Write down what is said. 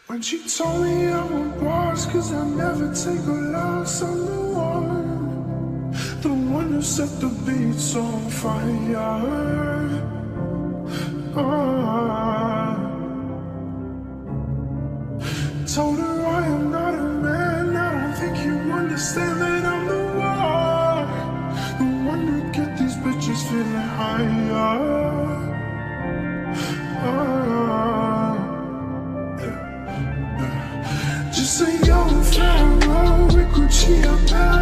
When she told me I'm a boss, cause I never take a loss. I'm the one who set the beats on fire. Told her I am not a man, I don't think you understand that I'm the one who get these bitches feeling higher. Just say yo, Pharaoh, with Gucci, I'm out.